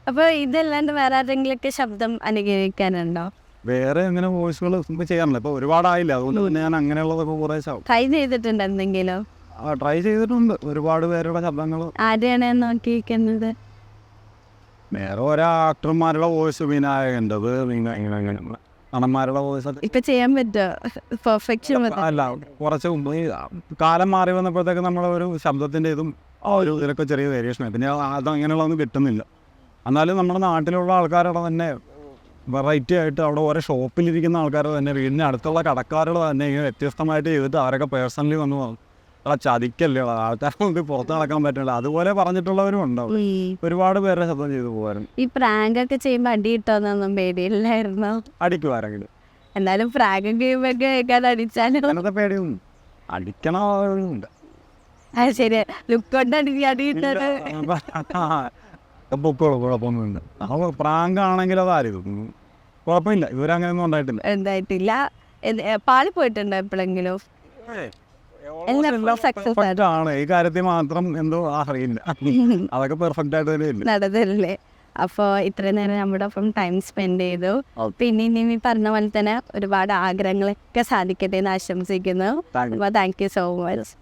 അപ്പൊ ഇതല്ലാണ്ട് വേറെ ആരെങ്കിലൊക്കെ ശബ്ദം അനുകരിക്കാനുണ്ടോ? വേറെ അങ്ങനെ വോയിസുകൾ ചെയ്യാറില്ല. ഇപ്പോൾ ഒരുപാടായില്ല, അതുകൊണ്ട് തന്നെ ഞാൻ അങ്ങനെയുള്ളതൊക്കെ കുറേ ട്രൈ ചെയ്തിട്ടുണ്ട് എന്തെങ്കിലും? ട്രൈ ചെയ്തിട്ടുണ്ട്. ഒരുപാട് പേരുടെ ശബ്ദങ്ങൾ. ആരെയാണ് നോക്കിയിരിക്കുന്നത്? വേറെ ഓരോ ആക്ടർമാരുടെ വോയിസ്, വിനായകൻ്റെത്, നടന്മാരുടെ വോയിസ് ഒക്കെ. ഇപ്പൊ ചെയ്യാൻ പറ്റുമോ? പെർഫെക്ഷൻ അല്ല, കുറച്ച് മുമ്പ് ഈ കാലം മാറി വന്നപ്പോഴത്തേക്ക് നമ്മളെ ഒരു ശബ്ദത്തിൻ്റെ ഇതും ഒരു ഇതിലൊക്കെ ചെറിയ വേരിയേഷനായി. പിന്നെ അത് അങ്ങനെയുള്ളതൊന്നും കിട്ടുന്നില്ല. എന്നാലും നമ്മുടെ നാട്ടിലുള്ള ആൾക്കാരുടെ തന്നെ വെറൈറ്റി ആയിട്ട് അവിടെ ഓരോ ഷോപ്പിലിരിക്കുന്ന ആൾക്കാരുടെ തന്നെ, വീടിന് അടുത്തുള്ള കടക്കാരുടെ തന്നെ ഇങ്ങനെ വ്യത്യസ്തമായിട്ട് ചെയ്തിട്ട് അവരൊക്കെ പേഴ്സണലി വന്ന് ചതിക്കല്ലേ, ആൾക്കാരെ കൊണ്ട് പുറത്ത് നടക്കാൻ പറ്റില്ല, അതുപോലെ പറഞ്ഞിട്ടുള്ളവരും ഉണ്ടാവും. ഒരുപാട് പേരുടെ ശബ്ദം ചെയ്തു പോകാനും. ഈ പ്രാങ്ക് ഒക്കെ ചെയ്യുമ്പോൾ അടി കിട്ടുമെന്നൊന്നും പേടിയില്ലായിരുന്നോ? അടിക്കുമാരെങ്കിലും. എന്നാലും പ്രാങ്ക് ചെയ്യുമ്പോഴൊക്കെ കേൾക്കാൻ അടിച്ചാലും അങ്ങനത്തെ പേടിയൊന്നും അടിക്കണമുണ്ട്. അത് ശരി, ലുക്ക് കൊണ്ട് അടി കിട്ടത് പൊക്കോളൂ, കുഴപ്പമൊന്നുമില്ല. അപ്പോൾ പ്രാങ്ക് ആണെങ്കിൽ അതായിരിക്കും കുഴപ്പമില്ല. ഇവരങ്ങനെയൊന്നും ഉണ്ടായിട്ടില്ല. പാളി പോയിട്ടുണ്ടോ എപ്പോഴെങ്കിലും? ആണ് ഈ കാര്യത്തിൽ മാത്രം എന്തോ അറിയില്ല. അതൊക്കെ പെർഫെക്റ്റ് ആയിട്ട് തന്നെ നടന്നല്ലേ. അപ്പോൾ ഇത്രയും നേരം നമ്മുടെ ഒപ്പം ടൈം സ്പെൻഡ് ചെയ്തു. പിന്നെ ഇനി പറഞ്ഞ പോലെ തന്നെ ഒരുപാട് ആഗ്രഹങ്ങളൊക്കെ സാധിക്കട്ടെ എന്ന് ആശംസിക്കുന്നു. അപ്പോൾ താങ്ക് യു സോ മച്ച്.